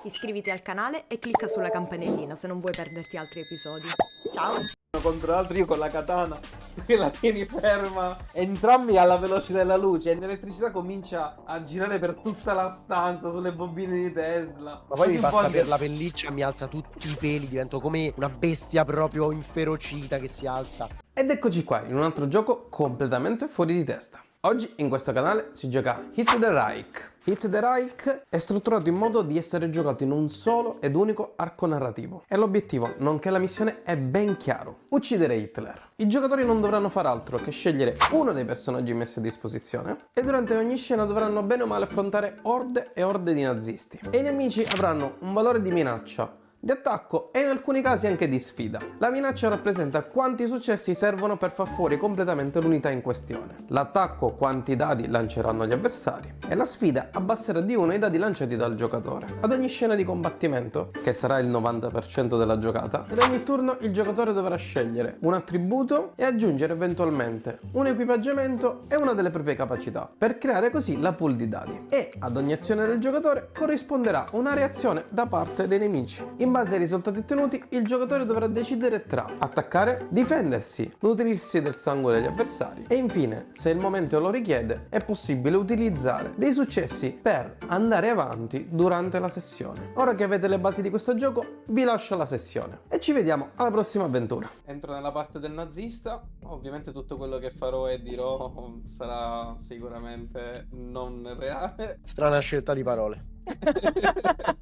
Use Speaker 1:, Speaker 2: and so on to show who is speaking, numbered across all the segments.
Speaker 1: Iscriviti al canale e clicca sulla campanellina se non vuoi perderti altri episodi. Ciao!
Speaker 2: Contro l'altro, io con la katana che la tieni ferma, entrambi alla velocità della luce, e l'elettricità comincia a girare per tutta la stanza sulle bobine di Tesla.
Speaker 3: Ma poi mi
Speaker 2: Un po'
Speaker 3: passa
Speaker 2: anche-
Speaker 3: per la pelliccia, mi alza tutti i peli, divento come una bestia proprio inferocita che si alza.
Speaker 2: Ed eccoci qua in un altro gioco completamente fuori di testa. Oggi in questo canale si gioca Hit the Reich. Hit the Reich è strutturato in modo di essere giocato in un solo ed unico arco narrativo e l'obiettivo, nonché la missione, è ben chiaro: uccidere Hitler. I giocatori non dovranno far altro che scegliere uno dei personaggi messi a disposizione e durante ogni scena dovranno bene o male affrontare orde e orde di nazisti. E i nemici avranno un valore di minaccia, di attacco e in alcuni casi anche di sfida. La minaccia rappresenta quanti successi servono per far fuori completamente l'unità in questione. L'attacco, quanti dadi lanceranno gli avversari, e la sfida abbasserà di 1 i dadi lanciati dal giocatore. Ad ogni scena di combattimento, che sarà il 90% della giocata, ad ogni turno il giocatore dovrà scegliere un attributo e aggiungere eventualmente un equipaggiamento e una delle proprie capacità, per creare così la pool di dadi. E ad ogni azione del giocatore corrisponderà una reazione da parte dei nemici. In base ai risultati ottenuti, il giocatore dovrà decidere tra attaccare, difendersi, nutrirsi del sangue degli avversari e infine, se il momento lo richiede, è possibile utilizzare dei successi per andare avanti durante la sessione. Ora che avete le basi di questo gioco, vi lascio alla sessione e ci vediamo alla prossima avventura. Entro nella parte del nazista. Ovviamente tutto quello che farò e dirò sarà sicuramente non reale.
Speaker 3: Strana scelta di parole.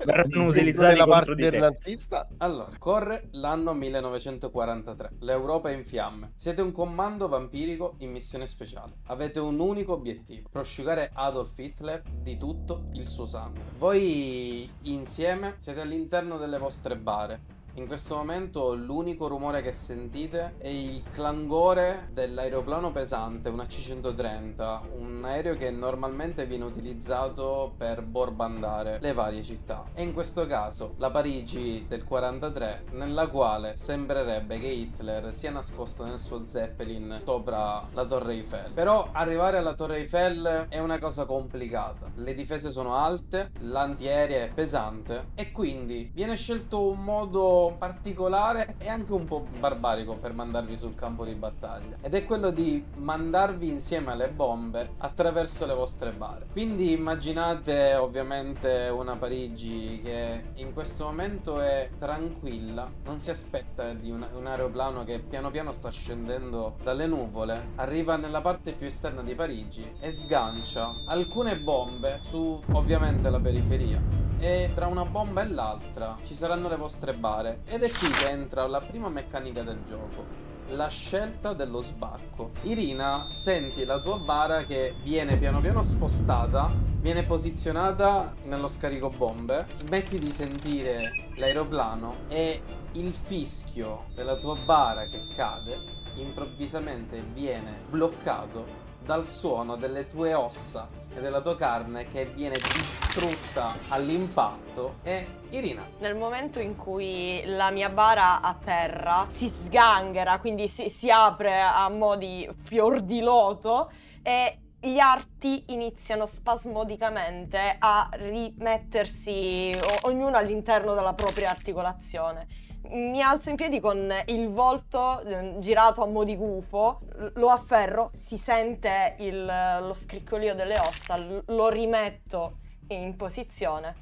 Speaker 4: Verranno utilizzati
Speaker 3: nella
Speaker 4: contro
Speaker 3: parte
Speaker 4: di
Speaker 3: del
Speaker 4: te.
Speaker 3: nazista.
Speaker 2: Allora, corre l'anno 1943. L'Europa è in fiamme. Siete un comando vampirico in missione speciale. Avete un unico obiettivo: prosciugare Adolf Hitler di tutto il suo sangue. Voi insieme siete all'interno delle vostre bare. In questo momento l'unico rumore che sentite è il clangore dell'aeroplano pesante, un AC-130, un aereo che normalmente viene utilizzato per borbandare le varie città. E in questo caso la Parigi del 43, nella quale sembrerebbe che Hitler sia nascosto nel suo Zeppelin sopra la Torre Eiffel. Però arrivare alla Torre Eiffel è una cosa complicata. Le difese sono alte, l'antiaerea è pesante e quindi viene scelto un modo particolare e anche un po' barbarico per mandarvi sul campo di battaglia, ed è quello di mandarvi insieme alle bombe attraverso le vostre bare. Quindi immaginate ovviamente una Parigi che in questo momento è tranquilla, non si aspetta di un aeroplano che piano piano sta scendendo dalle nuvole, arriva nella parte più esterna di Parigi e sgancia alcune bombe su ovviamente la periferia. E tra una bomba e l'altra ci saranno le vostre bare, ed è qui che entra la prima meccanica del gioco: la scelta dello sbarco. Irina, senti la tua bara che viene piano piano spostata, viene posizionata nello scarico-bombe, smetti di sentire l'aeroplano e il fischio della tua bara che cade improvvisamente viene bloccato dal suono delle tue ossa e della tua carne che viene distrutta all'impatto. E Irina,
Speaker 5: Nel momento in cui la mia bara a terra si sganghera, quindi si apre a mo' di fior di loto, e gli arti iniziano spasmodicamente a rimettersi ognuno all'interno della propria articolazione. Mi alzo in piedi con il volto girato a mo' di gufo, lo afferro, si sente lo scricchiolio delle ossa, lo rimetto in posizione,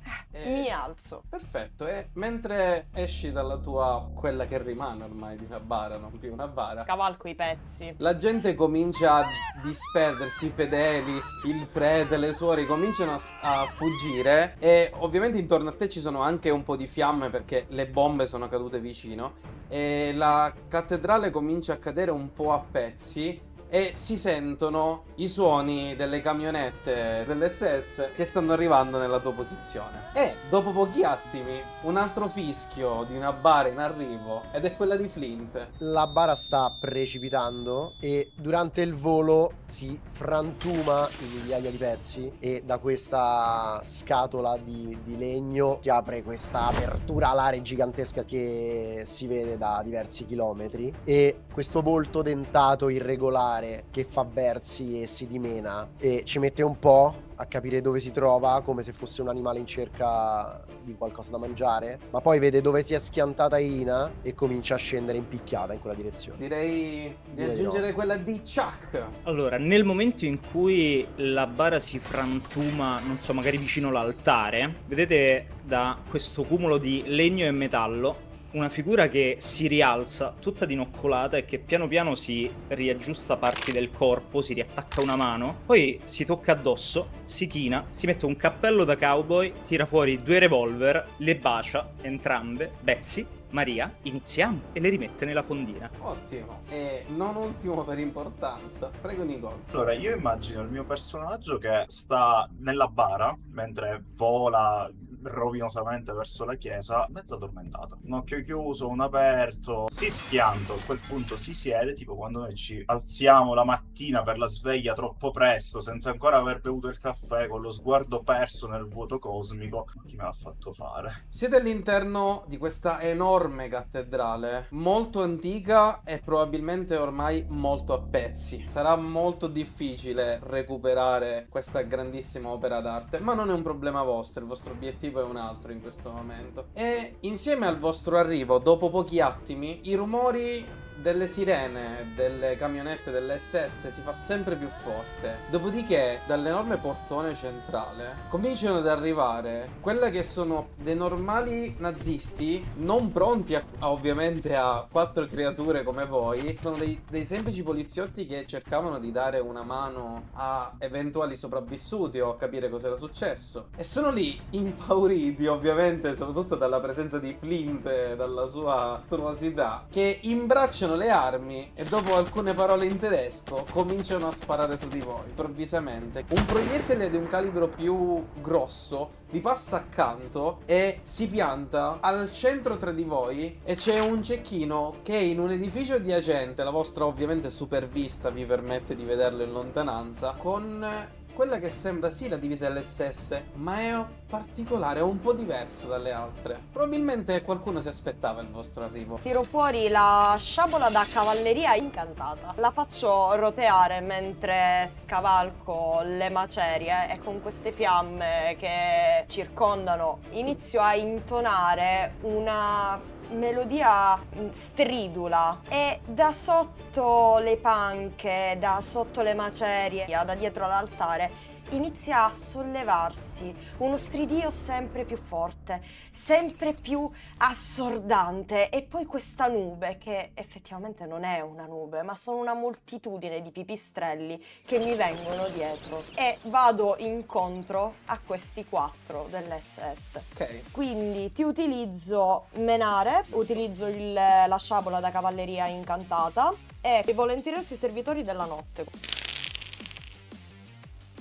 Speaker 5: mi alzo.
Speaker 2: perfetto. E mentre esci dalla tua, quella che rimane ormai di una bara, non più una bara,
Speaker 5: Cavalco i pezzi.
Speaker 2: la gente comincia a disperdersi, i fedeli, il prete, le suore cominciano a fuggire, e ovviamente intorno a te ci sono anche un po' di fiamme perché le bombe sono cadute vicino, e la cattedrale comincia a cadere un po' a pezzi e si sentono i suoni delle camionette dell'SS che stanno arrivando nella tua posizione. E dopo pochi attimi un altro fischio di una bara in arrivo, ed è quella di Flint.
Speaker 3: La bara sta precipitando e durante il volo si frantuma in migliaia di pezzi, e da questa scatola di legno si apre questa apertura alare gigantesca che si vede da diversi chilometri, e questo volto dentato irregolare che fa versi e si dimena e ci mette un po' a capire dove si trova, come se fosse un animale in cerca di qualcosa da mangiare, ma poi vede dove si è schiantata Irina e comincia a scendere in picchiata in quella direzione.
Speaker 2: Direi di
Speaker 3: Direi di
Speaker 2: aggiungere
Speaker 3: no.
Speaker 2: quella di Chuck.
Speaker 4: Allora, nel momento in cui la bara si frantuma, non so, magari vicino all'altare, vedete da questo cumulo di legno e metallo una figura che si rialza tutta dinoccolata e che piano piano si riaggiusta parti del corpo, si riattacca una mano, poi si tocca addosso, si china, si mette un cappello da cowboy, tira fuori 2 revolver, le bacia entrambe. Betsy, Maria, iniziamo, e le rimette nella fondina.
Speaker 2: Ottimo. E non ultimo per importanza, prego Nicole.
Speaker 6: Allora, io immagino il mio personaggio che sta nella bara mentre vola rovinosamente verso la chiesa, mezzo addormentato. Un occhio chiuso, un aperto, si schianta, a quel punto si siede, tipo quando noi ci alziamo la mattina per la sveglia troppo presto, senza ancora aver bevuto il caffè, con lo sguardo perso nel vuoto cosmico. Ma chi me l'ha fatto fare?
Speaker 2: Siete all'interno di questa enorme cattedrale, molto antica e probabilmente ormai molto a pezzi. Sarà molto difficile recuperare questa grandissima opera d'arte, ma non è un problema vostro, il vostro obiettivo è un altro in questo momento. E insieme al vostro arrivo, dopo pochi attimi, i rumori delle sirene, delle camionette dell'SS si fa sempre più forte. Dopodiché, dall'enorme portone centrale cominciano ad arrivare quelle che sono dei normali nazisti, non pronti ovviamente a 4 creature come voi. Sono dei semplici poliziotti che cercavano di dare una mano a eventuali sopravvissuti o a capire cosa era successo. E sono lì impauriti, ovviamente, soprattutto dalla presenza di Flint e dalla sua mostruosità, che imbracciano le armi e dopo alcune parole in tedesco cominciano a sparare su di voi improvvisamente. Un proiettile di un calibro più grosso vi passa accanto e si pianta al centro tra di voi, e c'è un cecchino che in un edificio adiacente, la vostra ovviamente supervista vi permette di vederlo in lontananza, con quella che sembra sì la divisa dell'SS, ma è particolare, è un po' diversa dalle altre. Probabilmente qualcuno si aspettava il vostro arrivo.
Speaker 5: Tiro fuori la sciabola da cavalleria incantata. La faccio roteare mentre scavalco le macerie e con queste fiamme che circondano inizio a intonare una melodia stridula, e da sotto le panche, da sotto le macerie, da dietro l'altare inizia a sollevarsi uno stridio sempre più forte, sempre più assordante, e poi questa nube, che effettivamente non è una nube, ma sono una moltitudine di pipistrelli che mi vengono dietro, e vado incontro a questi 4 dell'SS.
Speaker 2: Ok.
Speaker 5: Quindi ti utilizzo menare, utilizzo la sciabola da cavalleria incantata e volentieri sui servitori della notte.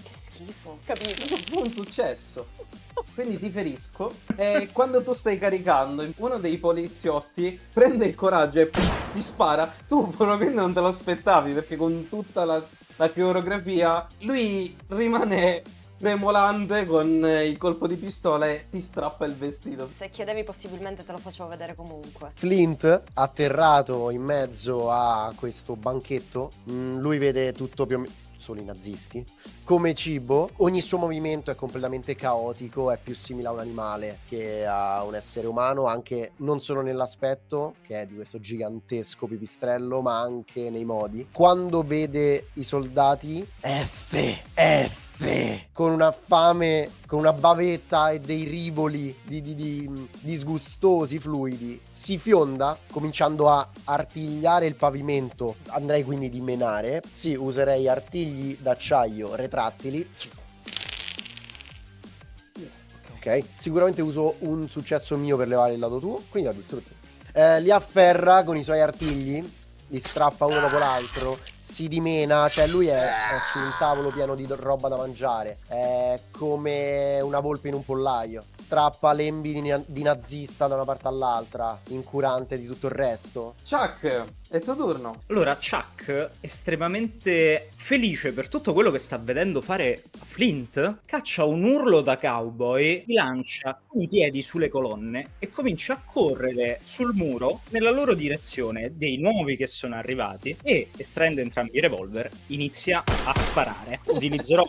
Speaker 5: Che schifo, capito?
Speaker 2: Fu un successo. Quindi ti ferisco, e quando tu stai caricando, uno dei poliziotti prende il coraggio e ti spara. Tu probabilmente non te lo aspettavi, perché con tutta la coreografia lui rimane tremolante con il colpo di pistola e ti strappa il vestito.
Speaker 5: Se chiedevi possibilmente te lo facevo vedere comunque.
Speaker 3: Flint, atterrato in mezzo a questo banchetto, lui vede tutto più o meno, solo i nazisti, come cibo. Ogni suo movimento è completamente caotico, è più simile a un animale che a un essere umano, anche non solo nell'aspetto, che è di questo gigantesco pipistrello, ma anche nei modi. Quando vede i soldati, con una fame, con una bavetta e dei rivoli di disgustosi fluidi, si fionda, cominciando a artigliare il pavimento. Andrei quindi di menare. Sì, userei artigli d'acciaio retrattili. Ok, sicuramente uso un successo mio per levare il lato tuo, quindi ho distrutto. Li afferra con i suoi artigli, li strappa uno dopo l'altro, si dimena, cioè lui è su un tavolo pieno di roba da mangiare, è come una volpe in un pollaio, strappa lembi di nazista da una parte all'altra, incurante di tutto il resto.
Speaker 2: Chuck, è tuo turno.
Speaker 4: Allora, Chuck Jack, estremamente felice per tutto quello che sta vedendo fare a Flint, caccia un urlo da cowboy, si lancia con i piedi sulle colonne e comincia a correre sul muro nella loro direzione dei nuovi che sono arrivati e, estraendo entrambi i revolver, inizia a sparare. Utilizzerò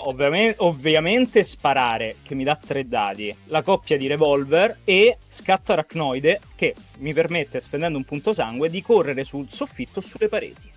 Speaker 4: ovviamente sparare, che mi dà 3 dadi, la coppia di revolver e scatto aracnoide, che mi permette, spendendo un punto sangue, di correre sul soffitto o sulle pareti.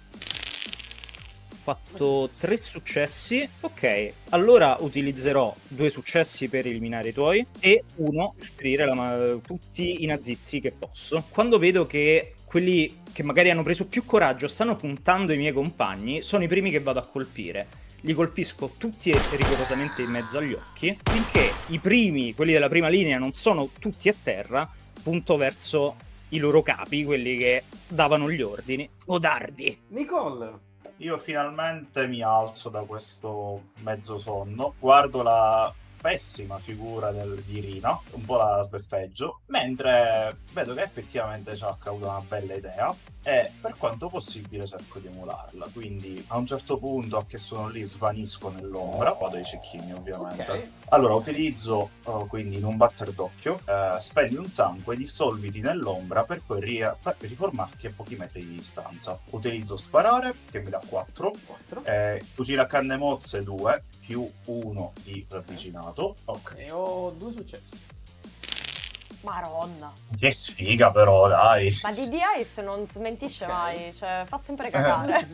Speaker 4: Ho fatto 3 successi. Ok, allora utilizzerò 2 successi per eliminare i tuoi e 1 per ferire tutti i nazisti che posso. Quando vedo che quelli che magari hanno preso più coraggio stanno puntando i miei compagni, sono i primi che vado a colpire. Li colpisco tutti rigorosamente in mezzo agli occhi. Finché i primi, quelli della prima linea, non sono tutti a terra, punto verso i loro capi, quelli che davano gli ordini. Codardi!
Speaker 2: Nicole!
Speaker 6: Io finalmente mi alzo da questo mezzo sonno, guardo la pessima figura di Irina, un po' la sbeffeggio, mentre vedo che effettivamente Chuck ha avuto una bella idea e per quanto possibile cerco di emularla. Quindi a un certo punto che sono lì svanisco nell'ombra, vado ai cecchini ovviamente.
Speaker 2: Ok.
Speaker 6: Allora utilizzo quindi in un batter d'occhio, spendi un sangue, dissolviti nell'ombra per poi riformarti a pochi metri di distanza. Utilizzo sparare che mi dà 4, fucile a canne mozze 2 più 1 di ravvicinato. Ok.
Speaker 2: E ho 2 successi.
Speaker 5: Maronna.
Speaker 6: Che sfiga però, dai.
Speaker 5: Ma di Ice non smentisce
Speaker 2: Ok.
Speaker 5: mai, cioè fa sempre cagare.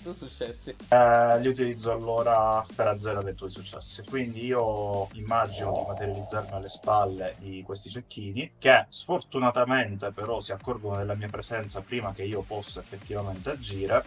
Speaker 2: 2 successi.
Speaker 6: Li utilizzo allora per azzerare i tuoi successi. Quindi io immagino di materializzarmi alle spalle di questi cecchini, che sfortunatamente però si accorgono della mia presenza prima che io possa effettivamente agire.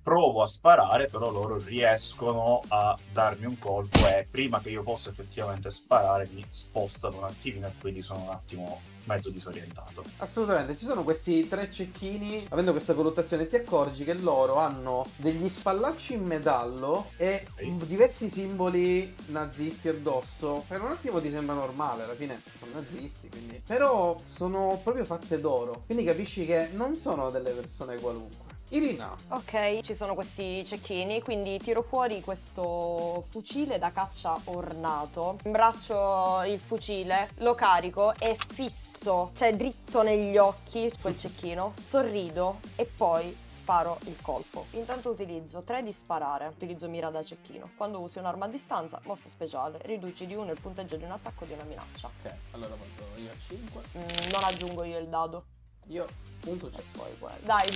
Speaker 6: Provo a sparare, però loro riescono a darmi un colpo e prima che io possa effettivamente sparare mi spostano un attimino e quindi sono un attimo mezzo disorientato.
Speaker 2: Assolutamente, ci sono questi 3 cecchini. Avendo questa colluttazione ti accorgi che loro hanno degli spallacci in metallo e diversi simboli nazisti addosso. Per un attimo ti sembra normale, alla fine sono nazisti, quindi. Però sono proprio fatte d'oro, quindi capisci che non sono delle persone qualunque. Irina.
Speaker 5: Ok, ci sono questi cecchini, quindi tiro fuori questo fucile da caccia ornato, imbraccio il fucile, lo carico e fisso, cioè dritto negli occhi quel cecchino, sorrido e poi sparo il colpo. Intanto utilizzo 3 di sparare, utilizzo mira da cecchino. Quando usi un'arma a distanza, mossa speciale, riduci di 1 il punteggio di un attacco o di una minaccia.
Speaker 2: Ok, allora vado io a 5.
Speaker 5: Non aggiungo io il dado.
Speaker 2: Io un successo.
Speaker 5: Poi dai,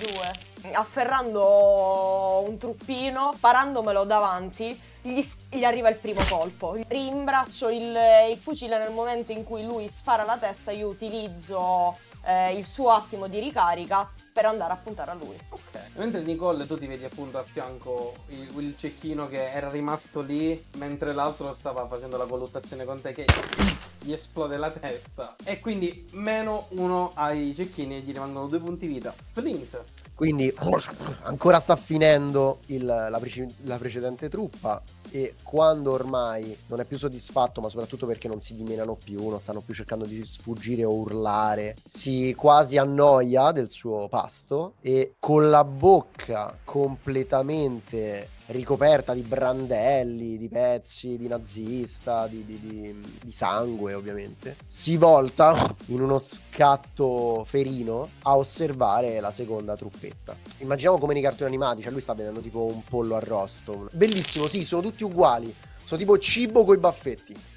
Speaker 5: 2. Afferrando un truppino, sparandomelo davanti, gli arriva il primo colpo. Rimbraccio il fucile nel momento in cui lui spara la testa, io utilizzo il suo attimo di ricarica per andare a puntare a lui.
Speaker 2: Ok. Mentre Nicole tu ti vedi appunto a fianco il cecchino che era rimasto lì mentre l'altro stava facendo la colluttazione con te che gli esplode la testa. E quindi -1 ai cecchini e gli rimangono 2 punti vita. Flint.
Speaker 3: Quindi ancora sta finendo la precedente truppa e quando ormai non è più soddisfatto, ma soprattutto perché non si dimenano più, non stanno più cercando di sfuggire o urlare, si quasi annoia del suo pasto e con la bocca completamente ricoperta di brandelli, di pezzi di nazista, di sangue ovviamente, si volta in uno scatto ferino a osservare la seconda truppetta. Immaginiamo come nei cartoni animati, cioè lui sta vedendo tipo un pollo arrosto. Bellissimo, sì, sono tutti uguali, sono tipo cibo coi baffetti.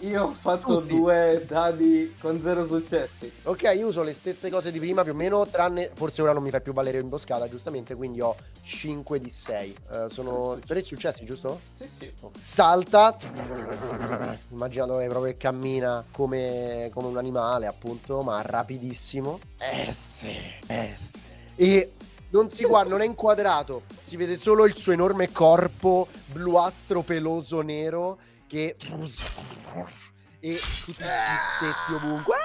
Speaker 2: Io ho fatto
Speaker 3: Tutti.
Speaker 2: 2 dadi con 0 successi.
Speaker 3: Ok, io uso le stesse cose di prima più o meno, tranne forse ora non mi fai più valere imboscata, giustamente, quindi ho 5 di 6. Sono 3 successi, giusto?
Speaker 2: Sì, sì.
Speaker 3: Salta, immaginando che proprio cammina come un animale, appunto, ma rapidissimo. E non si guarda, non è inquadrato, si vede solo il suo enorme corpo bluastro peloso nero che e tutti i schizzetti ovunque.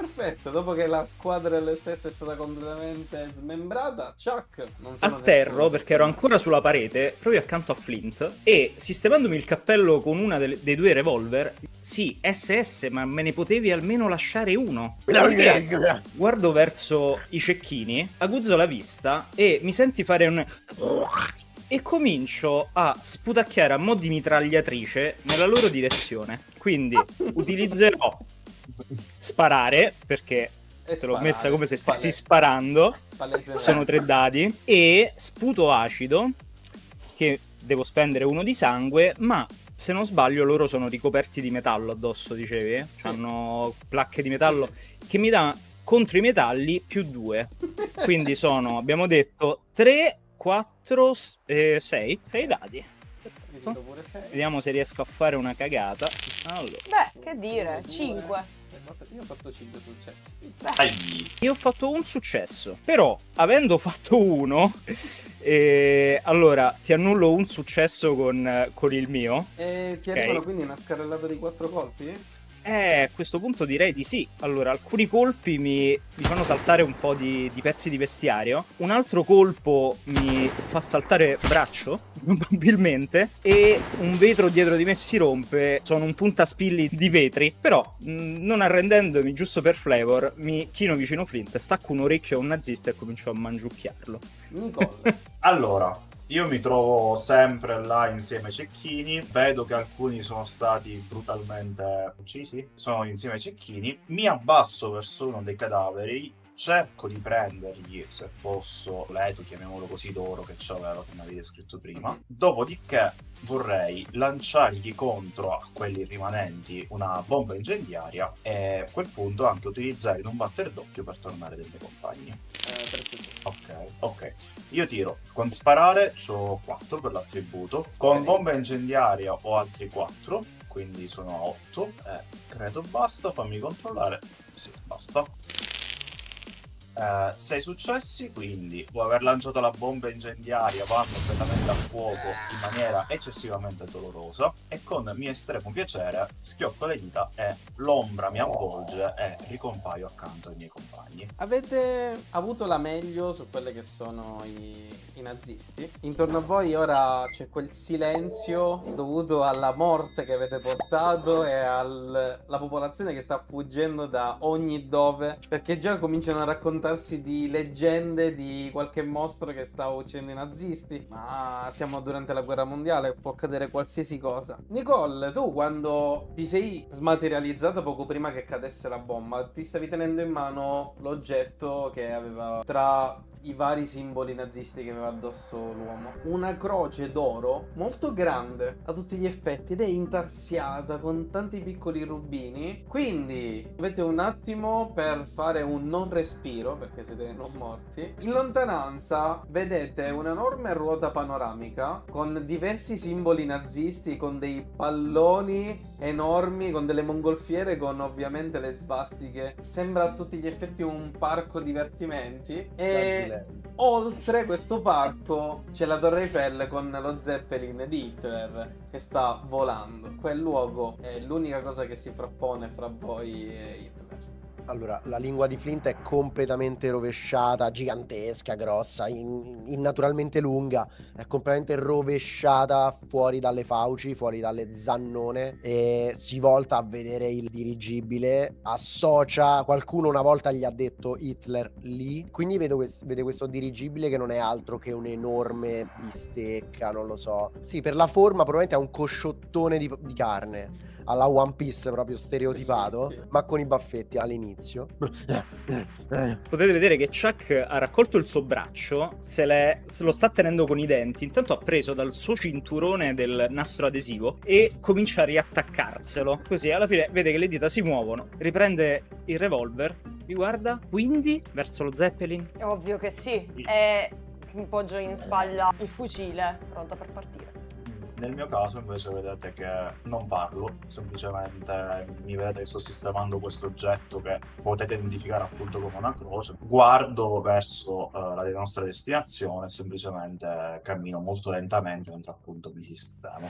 Speaker 2: Perfetto, dopo che la squadra dell'SS è stata completamente smembrata, Chuck non sono
Speaker 4: Atterro
Speaker 2: nessuno.
Speaker 4: perché ero ancora sulla parete, proprio accanto a Flint, e sistemandomi il cappello con una dei due revolver, sì, SS, ma me ne potevi almeno lasciare uno. Guardo verso i cecchini, aguzzo la vista e mi senti fare un... e comincio a sputacchiare a mo' di mitragliatrice nella loro direzione. Quindi utilizzerò sparare, perché
Speaker 2: E
Speaker 4: te l'ho
Speaker 2: sparare,
Speaker 4: messa come se stessi
Speaker 2: palesemente.
Speaker 4: sparando.
Speaker 2: Palesemente.
Speaker 4: Sono 3 dadi. E sputo acido, che devo spendere 1 di sangue, ma se non sbaglio loro sono ricoperti di metallo addosso, dicevi?
Speaker 2: Sì.
Speaker 4: Hanno placche di metallo che mi dà contro i metalli più 2. Quindi sono, abbiamo detto, 3, 4, 6. 6 dadi.
Speaker 2: Io tiro pure 6.
Speaker 4: Vediamo se riesco a fare una cagata. Allora,
Speaker 5: Beh, che dire, 5.
Speaker 2: Io ho fatto 5 successi.
Speaker 6: Dai.
Speaker 4: io ho fatto un successo, però avendo fatto uno, allora ti annullo un successo con il mio.
Speaker 2: E ti
Speaker 4: Ok.
Speaker 2: arrivano quindi una scarrellata di 4 colpi?
Speaker 4: A questo punto direi di sì. Allora, alcuni colpi mi fanno saltare un po' di pezzi di vestiario, un altro colpo mi fa saltare braccio, probabilmente, e un vetro dietro di me si rompe. Sono un puntaspilli di vetri, però non arrendendomi giusto per flavor, mi chino vicino Flint, stacco un orecchio a un nazista e comincio a mangiucchiarlo.
Speaker 2: Nicole.
Speaker 6: Allora, io mi trovo sempre là insieme ai cecchini, vedo che alcuni sono stati brutalmente uccisi, sono insieme ai cecchini, mi abbasso verso uno dei cadaveri, cerco di prendergli, se posso, l'eto, chiamiamolo così, d'oro che c'aveva, come avevi descritto prima, dopodiché vorrei lanciargli contro a quelli rimanenti una bomba incendiaria e a quel punto anche utilizzare in un batter d'occhio per tornare dai miei compagni. Ok. Io tiro. Con sparare c'ho 4 per l'attributo. Con
Speaker 2: Ok.
Speaker 6: bomba incendiaria ho altri 4, quindi sono 8. Credo basta, fammi controllare. Sì, basta. 6 successi, quindi dopo aver lanciato la bomba incendiaria vanno completamente a fuoco in maniera eccessivamente dolorosa e con mio estremo piacere schiocco le dita e l'ombra mi avvolge e ricompaio accanto ai miei compagni.
Speaker 2: Avete avuto la meglio su quelle che sono i nazisti. Intorno a voi ora c'è quel silenzio dovuto alla morte che avete portato e alla popolazione che sta fuggendo da ogni dove, perché già cominciano a raccontarsi di leggende di qualche mostro che sta uccidendo i nazisti. Ma siamo durante la guerra mondiale, può accadere qualsiasi cosa. Nicole, tu quando ti sei smaterializzata poco prima che cadesse la bomba, ti stavi tenendo in mano l'oggetto che aveva tra i vari simboli nazisti che aveva addosso l'uomo. Una croce d'oro molto grande a tutti gli effetti ed è intarsiata con tanti piccoli rubini. Quindi avete un attimo per fare un non respiro perché siete non morti. In lontananza vedete un'enorme ruota panoramica con diversi simboli nazisti, con dei palloni enormi, con delle mongolfiere, con ovviamente le svastiche. Sembra a tutti gli effetti un parco divertimenti. E oltre questo parco c'è la Torre Eiffel con lo Zeppelin di Hitler che sta volando. Quel luogo è l'unica cosa che si frappone fra voi e Hitler.
Speaker 3: Allora, la lingua di Flint è completamente rovesciata, gigantesca, grossa, innaturalmente lunga, è completamente rovesciata fuori dalle fauci, fuori dalle zannone e si volta a vedere il dirigibile, associa, qualcuno una volta gli ha detto Hitler lì, quindi vede questo dirigibile che non è altro che un'enorme bistecca, non lo so. Sì, per la forma probabilmente è un cosciottone di carne. Alla One Piece proprio stereotipato,
Speaker 2: Bellissimo.
Speaker 3: ma con i baffetti all'inizio.
Speaker 4: Potete vedere che Chuck ha raccolto il suo braccio, se lo sta tenendo con i denti, intanto ha preso dal suo cinturone del nastro adesivo e comincia a riattaccarselo. Così alla fine vede che le dita si muovono, riprende il revolver, mi guarda, quindi verso lo Zeppelin.
Speaker 5: È ovvio che sì. E mi poggio in spalla il fucile, pronto per partire.
Speaker 6: Nel mio caso invece vedete che non parlo, semplicemente mi vedete che sto sistemando questo oggetto che potete identificare appunto come una croce, guardo verso la nostra destinazione e semplicemente cammino molto lentamente mentre appunto mi sistemo.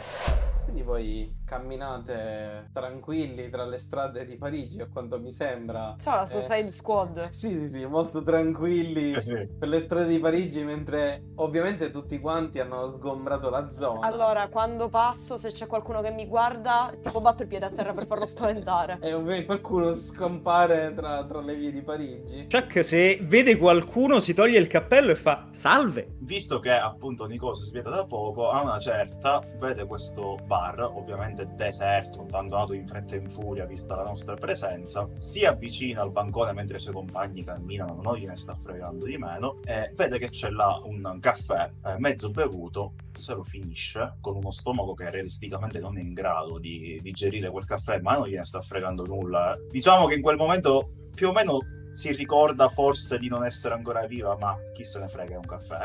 Speaker 2: Quindi voi camminate tranquilli tra le strade di Parigi, a quanto mi sembra.
Speaker 5: Sarà la Suicide Squad.
Speaker 2: Sì, molto tranquilli
Speaker 6: Sì.
Speaker 2: per le strade di Parigi, mentre ovviamente tutti quanti hanno sgombrato la zona.
Speaker 5: Allora, quando passo, se c'è qualcuno che mi guarda, tipo batto il piede a terra per farlo spaventare.
Speaker 2: E ovviamente qualcuno scompare tra le vie di Parigi.
Speaker 4: Chuck, se vede qualcuno, si toglie il cappello e fa salve.
Speaker 6: Visto che appunto Nico si spiega da poco, a una certa vede questo bar, ovviamente deserto, abbandonato in fretta e in furia vista la nostra presenza, si avvicina al bancone mentre i suoi compagni camminano, non gliene sta fregando di meno, e vede che c'è là un caffè mezzo bevuto, se lo finisce con uno stomaco che realisticamente non è in grado di digerire quel caffè, ma non gliene sta fregando nulla. Diciamo che in quel momento più o meno si ricorda forse di non essere ancora viva, ma chi se ne frega, è un caffè.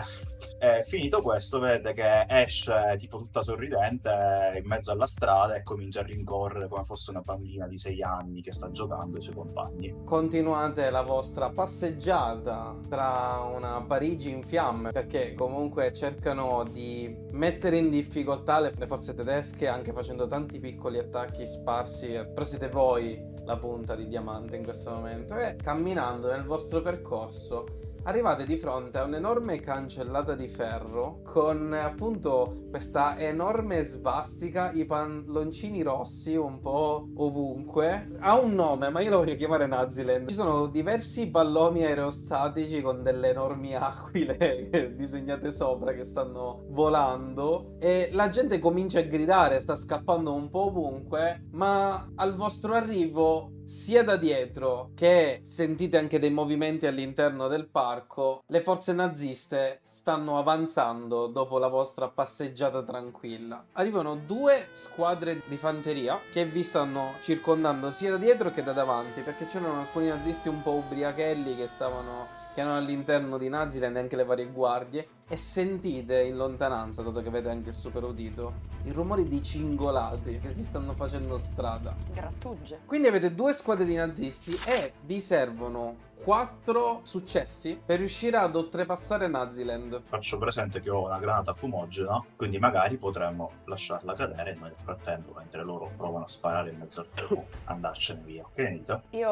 Speaker 6: Finito questo, vede che esce tipo tutta sorridente in mezzo alla strada e comincia a rincorrere come fosse una bambina di 6 anni che sta giocando ai suoi compagni.
Speaker 2: Continuate la vostra passeggiata tra una Parigi in fiamme, perché comunque cercano di mettere in difficoltà le forze tedesche anche facendo tanti piccoli attacchi sparsi, però siete voi la punta di diamante in questo momento, e camminando nel vostro percorso arrivate di fronte a un'enorme cancellata di ferro con appunto questa enorme svastica, i palloncini rossi un po' ovunque. Ha un nome, ma io lo voglio chiamare Naziland. Ci sono diversi palloni aerostatici con delle enormi aquile disegnate sopra che stanno volando e la gente comincia a gridare, sta scappando un po' ovunque, ma al vostro arrivo sia da dietro che sentite anche dei movimenti all'interno del parco, le forze naziste stanno avanzando dopo la vostra passeggiata tranquilla. Arrivano 2 squadre di fanteria che vi stanno circondando sia da dietro che da davanti, perché c'erano alcuni nazisti un po' ubriachelli che erano all'interno di Naziland e anche le varie guardie, e sentite in lontananza, dato che avete anche il super udito, i rumori di cingolati che si stanno facendo strada.
Speaker 5: Grattugie.
Speaker 2: Quindi avete 2 squadre di nazisti e vi servono 4 successi per riuscire ad oltrepassare Naziland.
Speaker 6: Faccio presente che ho una granata fumogena, quindi magari potremmo lasciarla cadere e noi nel frattempo, mentre loro provano a sparare in mezzo al fuoco, andarcene via. Che ne dite?
Speaker 5: Io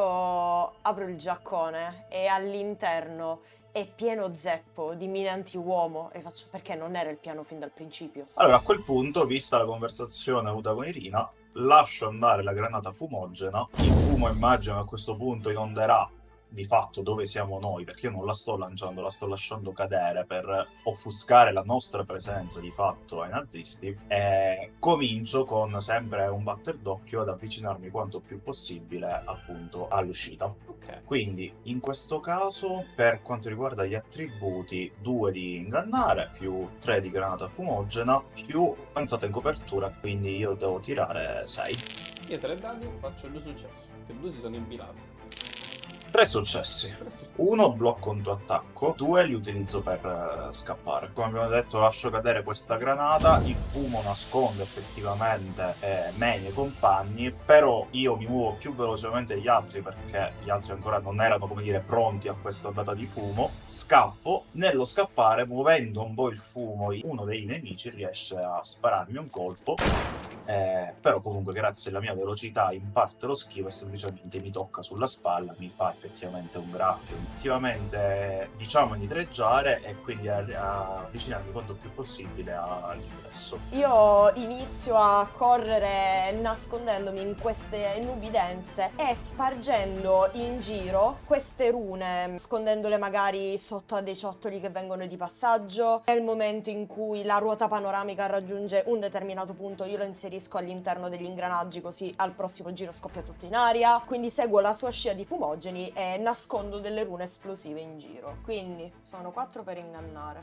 Speaker 5: apro il giaccone e all'interno è pieno zeppo di mine anti-uomo e faccio perché non era il piano fin dal principio.
Speaker 6: Allora, a quel punto, vista la conversazione avuta con Irina, lascio andare la granata fumogena. Il fumo, immagino, a questo punto inonderà di fatto dove siamo noi, perché io non la sto lanciando, la sto lasciando cadere per offuscare la nostra presenza di fatto ai nazisti, e comincio con sempre un batter d'occhio ad avvicinarmi quanto più possibile appunto all'uscita.
Speaker 2: Ok.
Speaker 6: Quindi in questo caso, per quanto riguarda gli attributi, 2 di ingannare più 3 di granata fumogena più avanzata in copertura, quindi io devo tirare 6.
Speaker 2: Io 3 dadi, faccio 2 successi, che 2 si sono impilati.
Speaker 6: 3 successi. 1 blocco contro attacco, 2 li utilizzo per scappare. Come abbiamo detto, lascio cadere questa granata, il fumo nasconde effettivamente me e i miei compagni, però io mi muovo più velocemente degli altri perché gli altri ancora non erano, come dire, pronti a questa ondata di fumo. Scappo, nello scappare, muovendo un po' il fumo, uno dei nemici riesce a spararmi un colpo, però comunque grazie alla mia velocità in parte lo schivo e semplicemente mi tocca sulla spalla, mi fa effettivamente un graffio, effettivamente diciamo indietreggiare e quindi avvicinarmi quanto più possibile all'ingresso.
Speaker 5: Io inizio a correre nascondendomi in queste nubi dense e spargendo in giro queste rune, nascondendole magari sotto a dei ciottoli che vengono di passaggio. Nel momento in cui la ruota panoramica raggiunge un determinato punto, io lo inserisco all'interno degli ingranaggi, così al prossimo giro scoppia tutto in aria. Quindi seguo la sua scia di fumogeni e nascondo delle rune esplosive in giro. Quindi sono 4 per ingannare.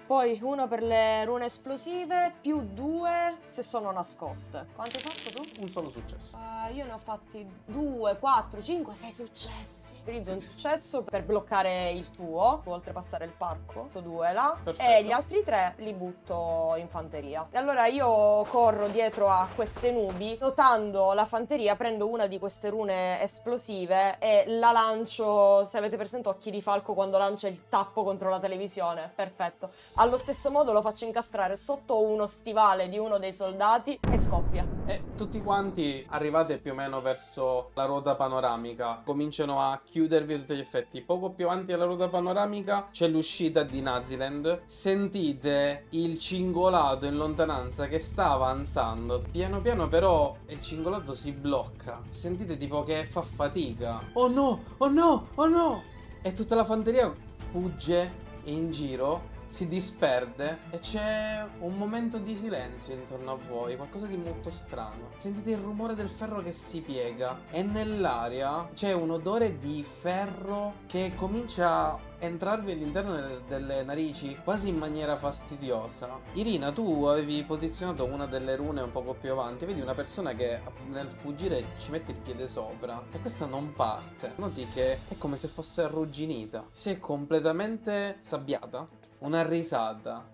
Speaker 5: Poi 1 per le rune esplosive più 2 se sono nascoste. Quanto hai fatto tu?
Speaker 2: Un solo successo.
Speaker 5: Io ne ho fatti 2, 4, 5, 6 successi. Utilizzo un successo per bloccare il tuo, tu oltrepassare il parco, tu 2 là.
Speaker 2: Perfetto.
Speaker 5: E gli altri 3 li butto in fanteria. E allora io corro dietro a queste nubi, notando la fanteria, prendo una di queste rune esplosive e la lancio lancio, se avete presente Occhi di Falco quando lancia il tappo contro la televisione, perfetto. Allo stesso modo lo faccio incastrare sotto uno stivale di uno dei soldati e scoppia.
Speaker 2: E tutti quanti arrivate più o meno verso la ruota panoramica, cominciano a chiudervi a tutti gli effetti. Poco più avanti alla ruota panoramica c'è l'uscita di Naziland. Sentite il cingolato in lontananza che sta avanzando. Piano piano però il cingolato si blocca. Sentite tipo che fa fatica. Oh no, oh no, oh no! E tutta la fanteria fugge in giro, si disperde e c'è un momento di silenzio intorno a voi, qualcosa di molto strano. Sentite il rumore del ferro che si piega e nell'aria c'è un odore di ferro che comincia a entrarvi all'interno delle narici quasi in maniera fastidiosa. Irina, tu avevi posizionato una delle rune un poco più avanti, vedi una persona che nel fuggire ci mette il piede sopra e questa non parte. Noti che è come se fosse arrugginita, si è completamente sabbiata. Una risata.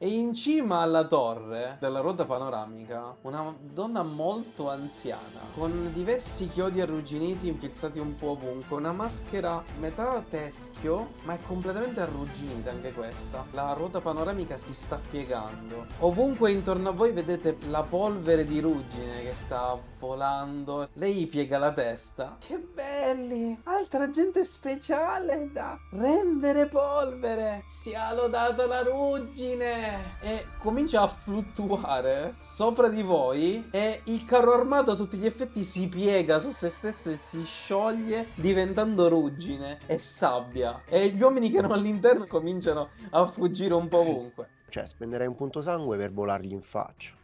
Speaker 2: E in cima alla torre della ruota panoramica una donna molto anziana con diversi chiodi arrugginiti infilzati un po' ovunque, una maschera metà teschio ma è completamente arrugginita anche questa. La ruota panoramica si sta piegando. Ovunque intorno a voi vedete la polvere di ruggine che sta volando. Lei piega la testa. Che belli! Altra gente speciale da rendere polvere! Si è lodato la ruggine! E comincia a fluttuare sopra di voi e il carro armato a tutti gli effetti si piega su se stesso e si scioglie diventando ruggine e sabbia e gli uomini che erano all'interno cominciano a fuggire un po' ovunque.
Speaker 3: Cioè, spenderei un punto sangue per volargli in faccia.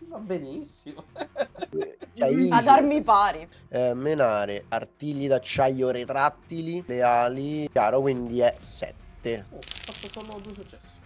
Speaker 2: Va benissimo.
Speaker 3: Cioè, easy.
Speaker 5: Ad armi pari.
Speaker 3: Menare, artigli d'acciaio retrattili, le ali, chiaro, quindi è 7.
Speaker 2: Ho fatto solo 2 successi.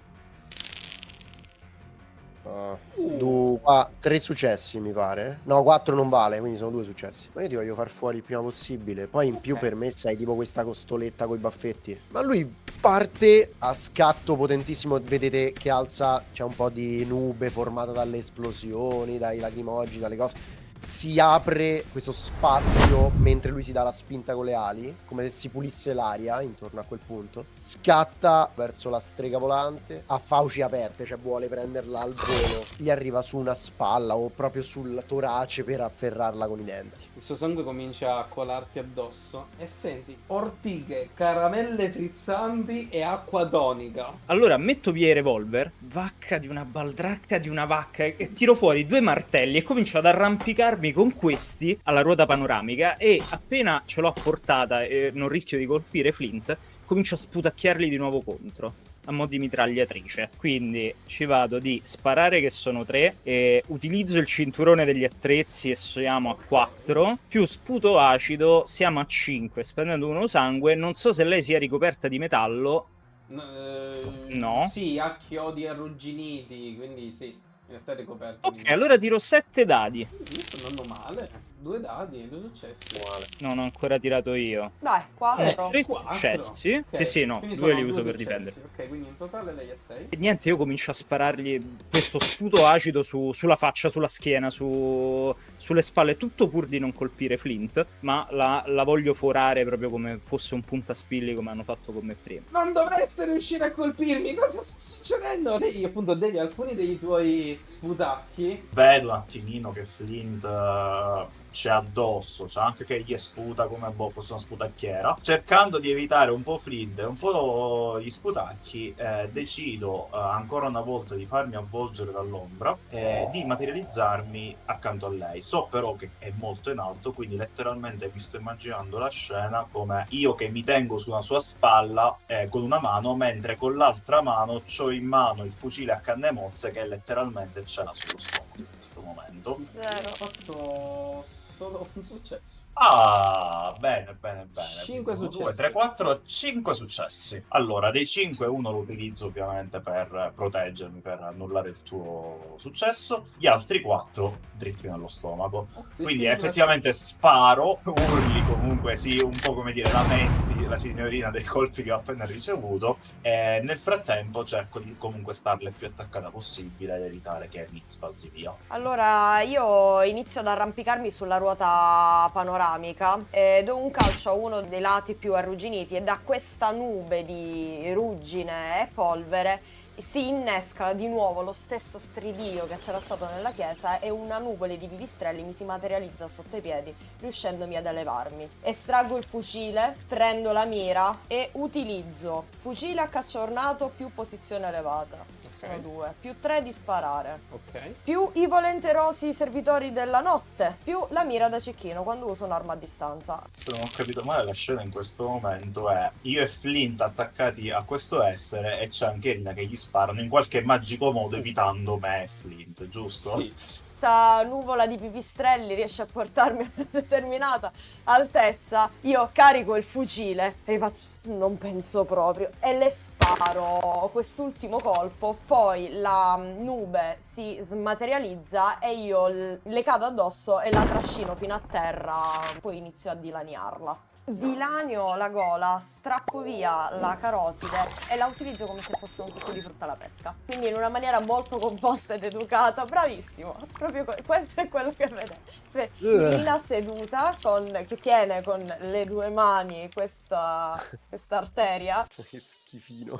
Speaker 3: 3 successi mi pare. No, 4 non vale, quindi sono 2 successi. Ma io ti voglio far fuori il prima possibile. Poi in più per me sei tipo questa costoletta coi baffetti. Ma lui parte a scatto potentissimo. Vedete che alza, c'è un po' di nube formata dalle esplosioni, dai lacrimogeni, dalle cose. Si apre questo spazio mentre lui si dà la spinta con le ali, come se si pulisse l'aria intorno a quel punto. Scatta verso la strega volante, ha fauci aperte, cioè vuole prenderla al volo. Gli arriva su una spalla o proprio sul torace per afferrarla con i denti.
Speaker 2: Il suo sangue comincia a colarti addosso e senti ortiche, caramelle frizzanti e acqua tonica.
Speaker 4: Allora metto via i revolver, vacca di una baldracca di una vacca, e tiro fuori 2 martelli e comincio ad arrampicarmi con questi alla ruota panoramica e appena ce l'ho a portata e non rischio di colpire Flint, comincio a sputacchiarli di nuovo contro a mo' di mitragliatrice. Quindi ci vado di sparare, che sono 3, e utilizzo il cinturone degli attrezzi e siamo a 4, più sputo acido siamo a 5, spendendo 1 sangue. Non so se lei sia ricoperta di metallo. No.
Speaker 2: Sì, ha chiodi arrugginiti, quindi sì. In realtà è ricoperto.
Speaker 4: Ok, allora tiro 7 dadi.
Speaker 2: Io sto andando male. 2 dadi, 2 successi.
Speaker 4: No, non ho ancora tirato io.
Speaker 5: Dai, 4.
Speaker 4: 3
Speaker 2: 4.
Speaker 4: successi.
Speaker 2: Ok,
Speaker 4: Sì, no,
Speaker 2: quindi
Speaker 4: 2 li
Speaker 2: sono
Speaker 4: uso
Speaker 2: 2
Speaker 4: per
Speaker 2: successi.
Speaker 4: difendere.
Speaker 2: Ok, quindi in totale lei è 6.
Speaker 4: E niente, io comincio a sparargli questo sputo acido sulla faccia, sulla schiena, sulle spalle, tutto pur di non colpire Flint, ma la voglio forare proprio come fosse un puntaspilli, come hanno fatto con me prima.
Speaker 2: Non dovreste riuscire a colpirmi. Cosa sta succedendo? Lei appunto devi alcuni dei tuoi sputacchi.
Speaker 6: Vedo un attimino che Flint c'è addosso, c'è anche che gli sputa come fosse una sputacchiera. Cercando di evitare un po' Flint e un po' gli sputacchi, decido ancora una volta di farmi avvolgere dall'ombra e di materializzarmi accanto a lei. So però che è molto in alto, quindi letteralmente mi sto immaginando la scena come io che mi tengo su una sua spalla con una mano, mentre con l'altra mano c'ho in mano il fucile a canne mozze che letteralmente ce l'ha sullo stomaco in questo momento.
Speaker 2: Ho fatto solo un successo.
Speaker 6: Ah, bene.
Speaker 2: 5
Speaker 6: 1, 2,
Speaker 2: successi.
Speaker 6: 3, 4, 5 successi. Allora, dei 5 uno lo utilizzo ovviamente per proteggermi, per annullare il tuo successo. Gli altri 4 dritti nello stomaco. Quindi effettivamente sparo, urli comunque, sì, un po' come dire, lamenti la signorina dei colpi che ho appena ricevuto. E nel frattempo cerco di comunque starle più attaccata possibile ed evitare che mi sbalzi via.
Speaker 5: Allora io inizio ad arrampicarmi sulla ruota ruota panoramica, do un calcio a uno dei lati più arrugginiti e da questa nube di ruggine e polvere si innesca di nuovo lo stesso stridio che c'era stato nella chiesa e una nuvole di pipistrelli mi si materializza sotto i piedi, riuscendomi ad elevarmi. Estraggo il fucile, prendo la mira e utilizzo fucile a caccia ornato più posizione elevata. Sono 2, più 3 di sparare,
Speaker 2: Ok.
Speaker 5: più i volenterosi servitori della notte, più la mira da cecchino quando uso un'arma a distanza.
Speaker 6: Se non ho capito male, la scena in questo momento è io e Flint attaccati a questo essere e c'è anche Irina che gli sparano in qualche magico modo evitando me e Flint, giusto?
Speaker 2: Sì.
Speaker 5: Questa nuvola di pipistrelli riesce a portarmi a una determinata altezza, io carico il fucile e faccio non penso proprio e le sparo quest'ultimo colpo, poi la nube si materializza e io le cado addosso e la trascino fino a terra, poi inizio a dilaniarla. Dilanio la gola, strappo via la carotide e la utilizzo come se fosse un succo di frutta alla pesca. Quindi in una maniera molto composta ed educata, bravissimo. Proprio questo è quello che vedete. Lina seduta che tiene con le 2 mani questa arteria.
Speaker 3: Che schifino.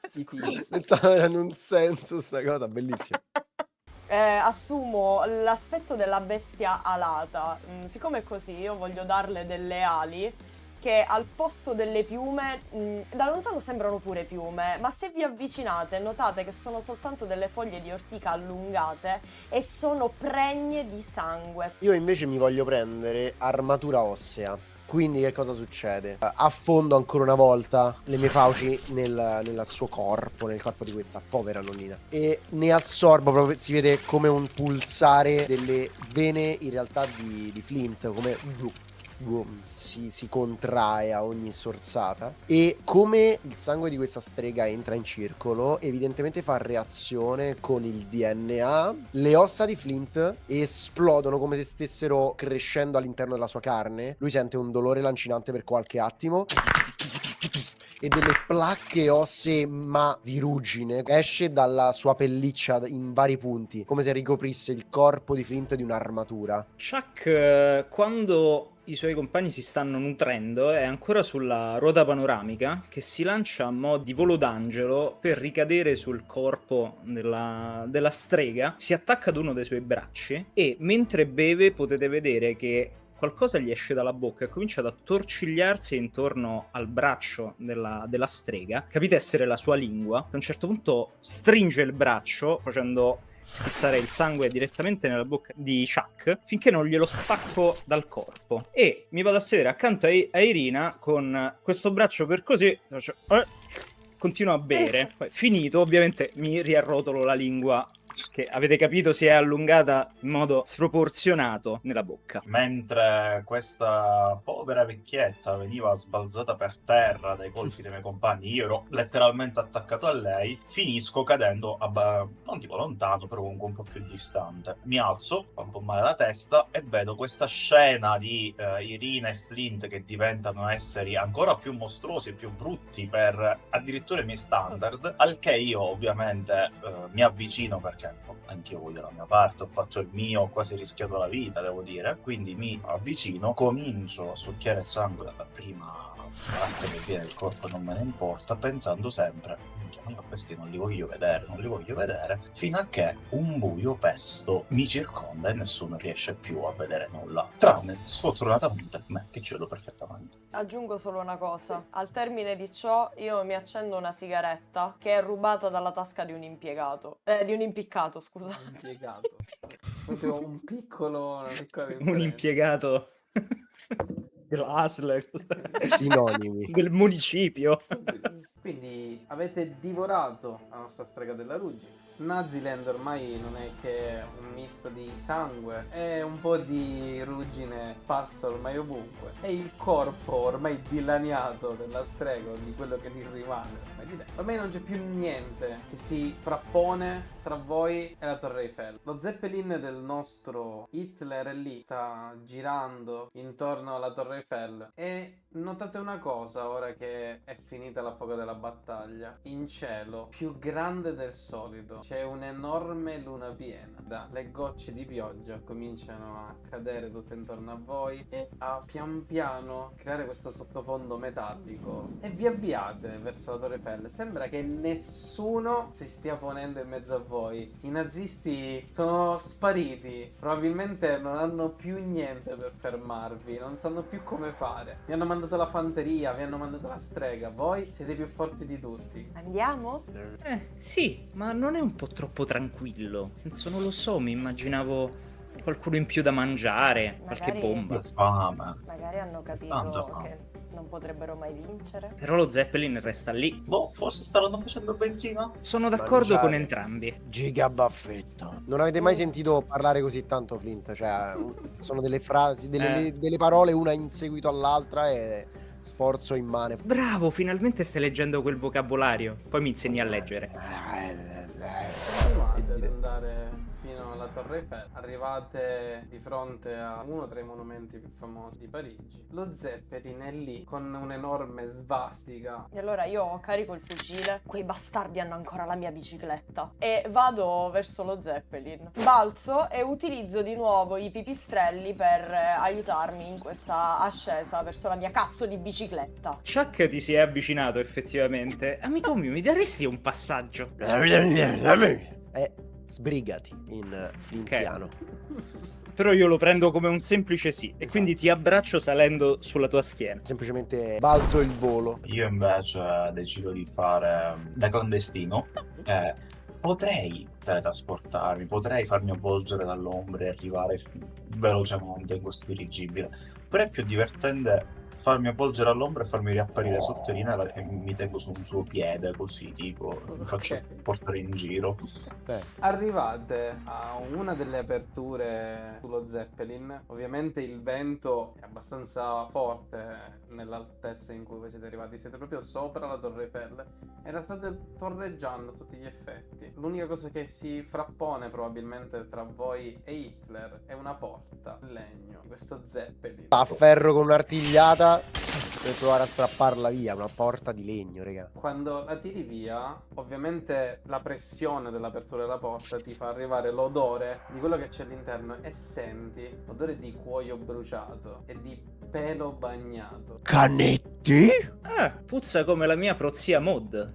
Speaker 2: Schifissimo.
Speaker 3: Non sta avendo un senso sta cosa, bellissima.
Speaker 5: Assumo l'aspetto della bestia alata. Siccome è così, io voglio darle delle ali che al posto delle piume, da lontano sembrano pure piume, ma se vi avvicinate notate che sono soltanto delle foglie di ortica allungate e sono pregne di sangue.
Speaker 3: Io invece mi voglio prendere armatura ossea. Quindi che cosa succede? Affondo ancora una volta le mie fauci nel suo corpo, nel corpo di questa povera nonnina. E ne assorbo proprio, si vede come un pulsare delle vene in realtà di Flint, come si contrae a ogni sorsata. E come il sangue di questa strega entra in circolo, evidentemente fa reazione con il DNA. Le ossa di Flint esplodono come se stessero crescendo all'interno della sua carne. Lui sente un dolore lancinante per qualche attimo e delle placche ossee ma di ruggine esce dalla sua pelliccia in vari punti, come se ricoprisse il corpo di Flint di un'armatura.
Speaker 4: Chuck, quando i suoi compagni si stanno nutrendo, è ancora sulla ruota panoramica che si lancia a mo' di volo d'angelo per ricadere sul corpo della strega, si attacca ad uno dei suoi bracci e mentre beve potete vedere che qualcosa gli esce dalla bocca e comincia ad attorcigliarsi intorno al braccio della strega. Capite essere la sua lingua. A un certo punto stringe il braccio facendo schizzare il sangue direttamente nella bocca di Chuck finché non glielo stacco dal corpo. E mi vado a sedere accanto a Irina con questo braccio per così. Continuo a bere. Poi, finito, ovviamente mi riarrotolo la lingua che avete capito si è allungata in modo sproporzionato nella bocca.
Speaker 6: Mentre questa povera vecchietta veniva sbalzata per terra dai colpi dei miei compagni, io ero letteralmente attaccato a lei, finisco cadendo, non dico lontano, però comunque un po' più distante. Mi alzo, fa un po' male la testa e vedo questa scena di Irina e Flint che diventano esseri ancora più mostruosi e più brutti per addirittura i miei standard, al che io ovviamente mi avvicino perché anch'io voglio la mia parte, ho fatto il mio, ho quasi rischiato la vita, devo dire, quindi mi avvicino, comincio a succhiare il sangue dalla prima parte che viene del corpo, non me ne importa, pensando sempre ma io questi non li voglio vedere, fino a che un buio pesto mi circonda e nessuno riesce più a vedere nulla, tranne sfortunatamente me che ci vedo perfettamente.
Speaker 5: Aggiungo solo una cosa, al termine di ciò io mi accendo una sigaretta che è rubata dalla tasca di un impiegato, di un impiccato, scusa.
Speaker 2: Impiegato. Proprio una piccola
Speaker 4: Un impiegato dell'ASL,
Speaker 3: Sinonimi.
Speaker 4: del municipio.
Speaker 2: Quindi avete divorato la nostra strega della ruggine. Naziland ormai non è che un misto di sangue, è un po' di ruggine sparsa ormai ovunque. E il corpo ormai dilaniato della strega, o di quello che ne rimane ormai di dentro. Ormai non c'è più niente che si frappone tra voi e la Torre Eiffel. Lo Zeppelin del nostro Hitler è lì, sta girando intorno alla Torre Eiffel. E notate una cosa ora che è finita la foga della battaglia. In cielo, più grande del solito, c'è un'enorme luna piena. Le gocce di pioggia cominciano a cadere tutte intorno a voi e a pian piano creare questo sottofondo metallico e vi avviate verso la Torre Eiffel. Sembra che nessuno si stia ponendo in mezzo a voi. I nazisti sono spariti, probabilmente non hanno più niente per fermarvi, non sanno più come fare. Vi hanno mandato la fanteria, vi hanno mandato la strega, voi siete più forti di tutti.
Speaker 5: Andiamo?
Speaker 4: Sì, ma non è un po' troppo tranquillo? Nel senso, non lo so, mi immaginavo qualcuno in più da mangiare, qualche
Speaker 5: Magari-
Speaker 4: bomba.
Speaker 6: Fame.
Speaker 5: Magari hanno capito
Speaker 6: Tanta fame.
Speaker 5: che non potrebbero mai vincere.
Speaker 4: Però lo Zeppelin resta lì.
Speaker 6: Boh, forse staranno facendo benzina?
Speaker 4: Sono d'accordo con
Speaker 3: Mangiare.
Speaker 4: entrambi.
Speaker 3: Gigabaffetto. Non avete mai sentito parlare così tanto, Flint? Cioè, sono delle frasi, delle parole una in seguito all'altra e sforzo immane.
Speaker 4: Bravo, finalmente stai leggendo quel vocabolario. Poi mi insegni a leggere.
Speaker 2: Continuate ad andare fino alla Torre Eiffel, arrivate di fronte a uno tra i monumenti più famosi di Parigi. Lo Zeppelin è lì con un'enorme svastica.
Speaker 5: E allora io carico il fucile, quei bastardi hanno ancora la mia bicicletta e vado verso lo Zeppelin. Balzo e utilizzo di nuovo i pipistrelli per aiutarmi in questa ascesa verso la mia cazzo di bicicletta.
Speaker 4: Chuck ti si è avvicinato effettivamente. Amico mio, mi daresti un passaggio?
Speaker 3: Sbrigati in flintiano.
Speaker 4: Però io lo prendo come un semplice sì. E quindi ti abbraccio salendo sulla tua schiena.
Speaker 3: Semplicemente balzo il volo.
Speaker 6: Io invece decido di fare da clandestino. Potrei teletrasportarmi, potrei farmi avvolgere dall'ombra e arrivare velocemente in questo dirigibile. Però è più divertente farmi avvolgere all'ombra e farmi riapparire sotto di neve e mi tengo su un suo piede così, tipo, mi faccio
Speaker 2: Ok.
Speaker 6: portare in giro.
Speaker 2: Arrivate a una delle aperture sullo Zeppelin. Ovviamente il vento è abbastanza forte nell'altezza in cui voi siete arrivati. Siete proprio sopra la Torre Eiffel e la state torreggiando a tutti gli effetti. L'unica cosa che si frappone probabilmente tra voi e Hitler è una porta in legno di questo Zeppelin.
Speaker 3: A ferro con un'artigliata per provare a strapparla via. Una porta di legno, raga.
Speaker 2: Quando la tiri via, ovviamente la pressione dell'apertura della porta ti fa arrivare l'odore di quello che c'è all'interno e senti l'odore di cuoio bruciato e di pelo bagnato.
Speaker 3: Canetti?
Speaker 4: Puzza come la mia prozia Maud.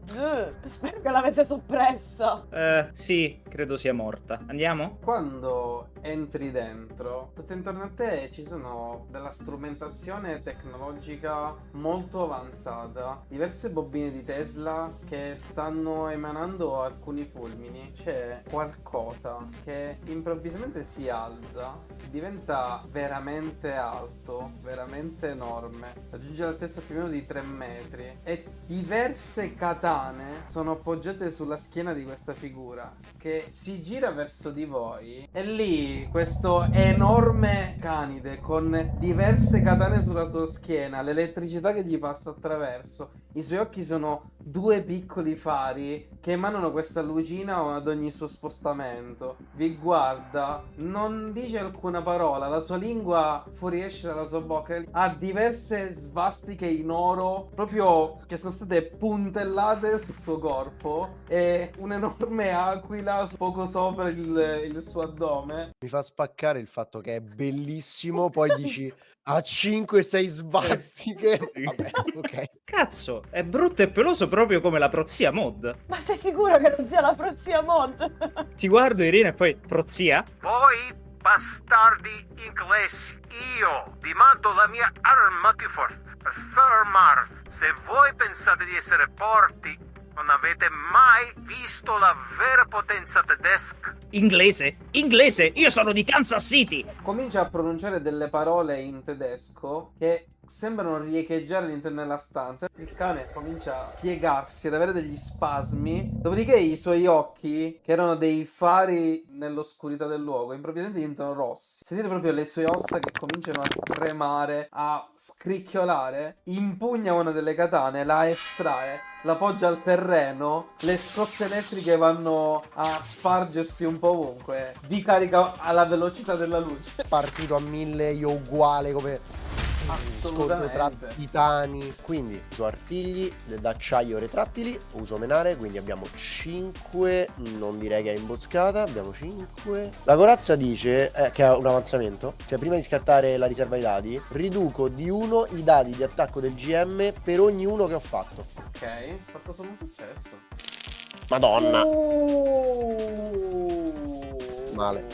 Speaker 5: Spero che l'avete soppressa.
Speaker 4: Sì, credo sia morta. Andiamo?
Speaker 2: Quando entri dentro, tutto intorno a te ci sono della strumentazione tecnologica molto avanzata, diverse bobine di Tesla che stanno emanando alcuni fulmini. C'è qualcosa che improvvisamente si alza, diventa veramente alto, veramente enorme, raggiunge l'altezza più o meno di 3 metri e diverse katane sono appoggiate sulla schiena di questa figura che si gira verso di voi e lì questo enorme canide con diverse katane sulla sua schiena, l'elettricità che gli passa attraverso, i suoi occhi sono 2 piccoli fari che emanano questa lucina ad ogni suo spostamento. Vi guarda, non dice alcuna parola, la sua lingua fuoriesce dalla sua bocca, ha diverse svastiche in oro proprio che sono state puntellate sul suo corpo e un'enorme aquila poco sopra il suo addome.
Speaker 3: Mi fa spaccare il fatto che è bellissimo, poi dici ha 5-6 svastiche.
Speaker 4: Sì.
Speaker 3: Vabbè, ok.
Speaker 4: Cazzo, è brutto e peloso proprio come la prozia Maud.
Speaker 5: Ma sei sicuro che non sia la prozia Mod?
Speaker 4: Ti guardo, Irina, e poi prozia?
Speaker 7: Voi bastardi inglesi, io vi mando la mia arma più forte per fermarvi. Se voi pensate di essere forti, non avete mai visto la vera potenza tedesca.
Speaker 4: Inglese? Inglese? Io sono di Kansas City!
Speaker 2: Comincia a pronunciare delle parole in tedesco che sembrano riecheggiare all'interno della stanza. Il cane comincia a piegarsi, ad avere degli spasmi. Dopodiché i suoi occhi, che erano dei fari nell'oscurità del luogo, improvvisamente diventano rossi. Sentite proprio le sue ossa che cominciano a tremare, a scricchiolare. Impugna una delle katane, la estrae, la poggia al terreno. Le scosse elettriche vanno a spargersi un po' ovunque. Vi carica alla velocità della luce.
Speaker 3: Partito a 1000, io uguale come Scontro tra
Speaker 2: Assolutamente.
Speaker 3: titani. Quindi uso artigli d'acciaio retrattili, uso menare, quindi abbiamo 5. Non direi che è imboscata, abbiamo 5. La corazza dice che ha un avanzamento, cioè prima di scartare la riserva di dadi riduco di 1 i dadi di attacco del GM per ogni uno che ho fatto.
Speaker 2: Ok, ho fatto solo un successo.
Speaker 3: Madonna. Male.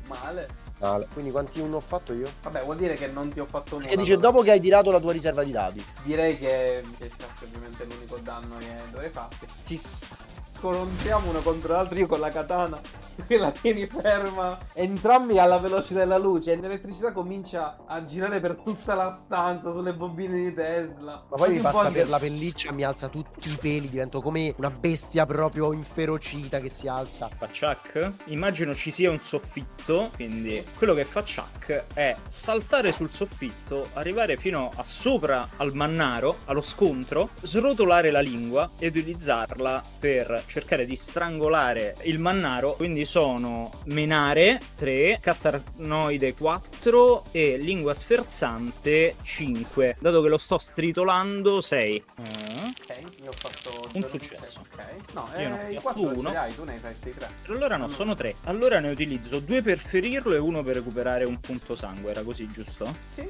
Speaker 2: Male.
Speaker 3: Male. Quindi quanti uno ho fatto io?
Speaker 2: Vabbè, vuol dire che non ti ho fatto nulla.
Speaker 3: E dice dopo che hai tirato la tua riserva di dadi.
Speaker 2: Direi che scatti ovviamente è l'unico danno che dovrei farti. Ci scontiamo uno contro l'altro, io con la katana, che la tieni ferma, entrambi alla velocità della luce, e l'elettricità comincia a girare per tutta la stanza sulle bobine di Tesla.
Speaker 3: Ma poi mi
Speaker 2: Un
Speaker 3: passa
Speaker 2: po'
Speaker 3: per la pelliccia, mi alza tutti i peli, divento come una bestia proprio inferocita che si alza.
Speaker 4: Fa Chuck? Immagino ci sia un soffitto, quindi quello che fa Chuck è saltare sul soffitto, arrivare fino a sopra al mannaro, allo scontro, srotolare la lingua e utilizzarla per cercare di strangolare il mannaro. Quindi sono menare 3, cattarnoide 4 e lingua sferzante 5. Dato che lo sto stritolando 6.
Speaker 2: Ok, io ho fatto
Speaker 4: Un
Speaker 2: zero
Speaker 4: successo.
Speaker 2: Ok. No,
Speaker 4: Io ne ho
Speaker 2: i
Speaker 4: fatto
Speaker 2: 4 ce
Speaker 4: uno.
Speaker 2: li hai, tu ne hai fatti 3.
Speaker 4: Allora no, sono 3. Allora ne utilizzo 2 per ferirlo e 1 per recuperare un punto sangue. Era così, giusto?
Speaker 2: Sì,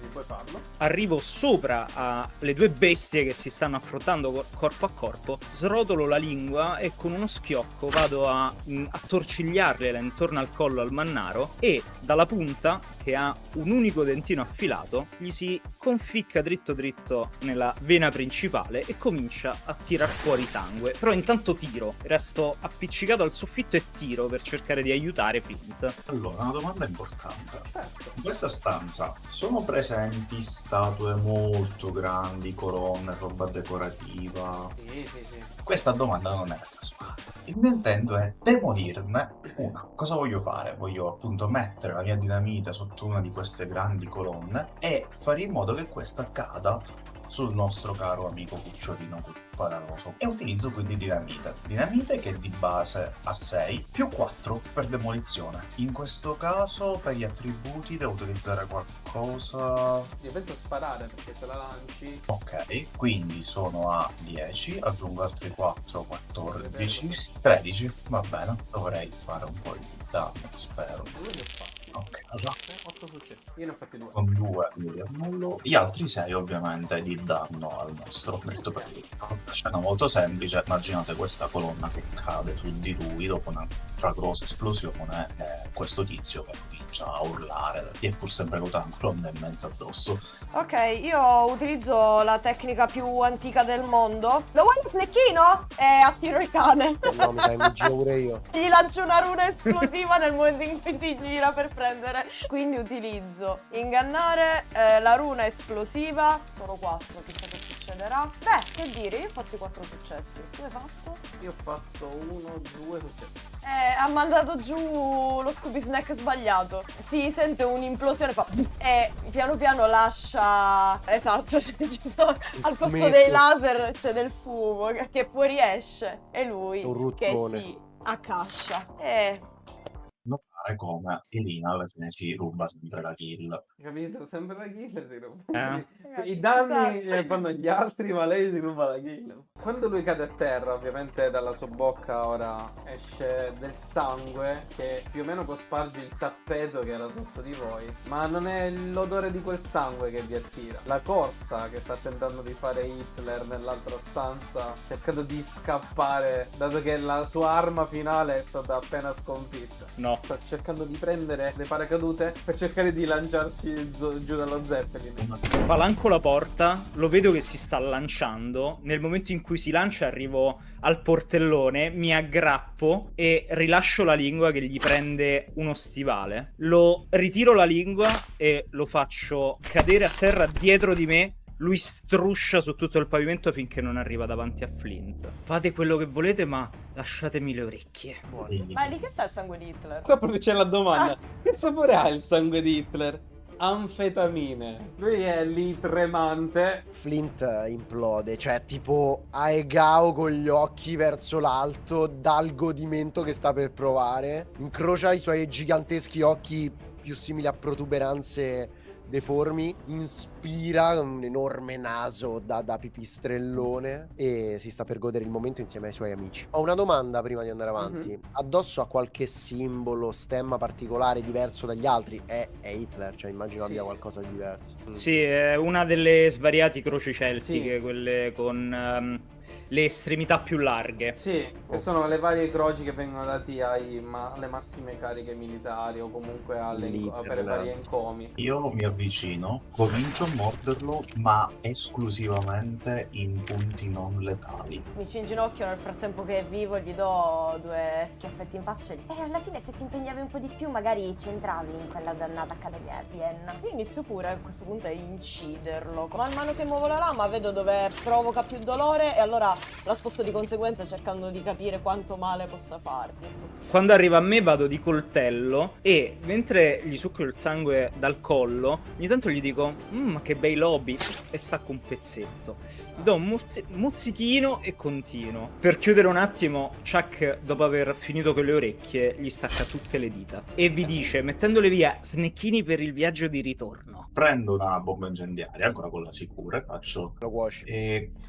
Speaker 2: puoi farlo.
Speaker 4: Arrivo sopra alle 2 bestie che si stanno affrontando corpo a corpo, srotolo la lingua e con uno schiocco vado a attorcigliargliela intorno al collo al mannaro e dalla punta, che ha un unico dentino affilato, gli si conficca dritto dritto nella vena principale e comincia a tirar fuori sangue. Però intanto tiro, resto appiccicato al soffitto e tiro per cercare di aiutare Flint.
Speaker 6: Allora, una domanda importante.
Speaker 2: Certo.
Speaker 6: In questa stanza sono presenti statue molto grandi, colonne, roba decorativa?
Speaker 2: Sì.
Speaker 6: Questa domanda non è casuale. Il mio intento è demolirne una. Cosa voglio fare? Voglio appunto mettere la mia dinamite sotto una di queste grandi colonne e fare in modo che questa cada sul nostro caro amico cucciolino pararoso. E utilizzo quindi dinamite. Dinamite che di base ha 6 più 4 per demolizione. In questo caso per gli attributi devo utilizzare qualcosa.
Speaker 2: Io penso sparare perché se la lanci.
Speaker 6: Ok, quindi sono a 10, aggiungo altri 4, 14, 13, va bene, dovrei fare un po' di danno, spero.
Speaker 2: Due li ho fatti.
Speaker 6: Ok, allora
Speaker 2: 8 successi. Io ne ho fatti 2.
Speaker 6: con 2 li annullo, gli altri 6 ovviamente di danno al nostro dritto per lì. Scena molto semplice, immaginate questa colonna che cade su di lui dopo una fragorosa esplosione e questo tizio che comincia a urlare, gli è pur sempre caduta una colonna e mezza addosso.
Speaker 5: Ok, io utilizzo la tecnica più antica del mondo. Lo vuoi lo snecchino? E attiro il cane.
Speaker 3: No, mi sa che mi giro pure io.
Speaker 5: Gli lancio una runa esplosiva nel momento in cui si gira per prendere. Quindi utilizzo ingannare, la runa esplosiva. Sono 4, chissà che succederà. Beh, che dire, io ho fatto i 4 successi. Tu hai fatto?
Speaker 2: Io ho fatto 1, 2 successi.
Speaker 5: Ha mandato giù lo Scooby Snack sbagliato. Si sente un'implosione, fa e piano piano lascia. Esatto, al posto
Speaker 3: Fumetto.
Speaker 5: dei laser c'è del fumo che fuoriesce. E lui
Speaker 3: Un
Speaker 5: che
Speaker 3: ruttone.
Speaker 5: si accascia.
Speaker 6: Notare come Irina alla fine si ruba sempre la kill.
Speaker 2: Capito? Sempre la kill si ruba.
Speaker 5: Ragazzi,
Speaker 2: I danni
Speaker 5: scusate.
Speaker 2: fanno gli altri, ma lei si ruba la kill. Quando lui cade a terra, ovviamente dalla sua bocca ora esce del sangue che più o meno cosparge il tappeto che era sotto di voi. Ma non è l'odore di quel sangue che vi attira. La corsa che sta tentando di fare Hitler nell'altra stanza, cercando di scappare, dato che la sua arma finale è stata appena sconfitta.
Speaker 4: No.
Speaker 2: Sta cercando di prendere le paracadute per cercare di lanciarsi giù dallo Zeppelin.
Speaker 4: Spalanco la porta, lo vedo che si sta lanciando. Nel momento in cui si lancia arrivo al portellone, mi aggrappo e rilascio la lingua che gli prende uno stivale. Lo ritiro la lingua e lo faccio cadere a terra dietro di me. Lui struscia su tutto il pavimento finché non arriva davanti a Flint. Fate quello che volete, ma lasciatemi le orecchie.
Speaker 5: Ma di che sa il sangue di Hitler?
Speaker 2: Qua proprio c'è la domanda. Che sapore ha il sangue di Hitler? Anfetamine. Lui è lì tremante.
Speaker 3: Flint implode, cioè tipo Aegao con gli occhi verso l'alto dal godimento che sta per provare. Incrocia i suoi giganteschi occhi più simili a protuberanze deformi, inspira un enorme naso da pipistrellone e si sta per godere il momento insieme ai suoi amici. Ho una domanda prima di andare avanti. Addosso ha qualche simbolo, stemma particolare diverso dagli altri? È Hitler, cioè immagino
Speaker 2: Sì,
Speaker 3: abbia
Speaker 2: sì.
Speaker 3: qualcosa di diverso.
Speaker 4: Sì, è una delle svariate croci celtiche,
Speaker 2: Sì.
Speaker 4: quelle con le estremità più larghe.
Speaker 2: Sì, che sono le varie croci che vengono dati alle massime cariche militari o comunque per vari encomi.
Speaker 6: Io mi avvicino, comincio a morderlo, ma esclusivamente in punti non letali.
Speaker 5: Mi ci inginocchio nel frattempo che è vivo, gli do 2 schiaffetti in faccia e alla fine se ti impegnavi un po' di più magari ci entravi in quella dannata accademia a Vienna. Io inizio pure a questo punto a inciderlo. Man mano che muovo la lama vedo dove provoca più dolore e allora la sposto di conseguenza cercando di capire quanto male possa fargli.
Speaker 4: Quando arriva a me vado di coltello e mentre gli succhio il sangue dal collo, ogni tanto gli dico ma che bei lobi, e stacco un pezzetto. Gli do un mozzichino e continuo. Per chiudere un attimo, Chuck, dopo aver finito con le orecchie, gli stacca tutte le dita e vi dice, mettendole via, snecchini per il viaggio di ritorno.
Speaker 6: Prendo una bomba incendiaria, ancora quella sicura, faccio
Speaker 3: Lo cuoci.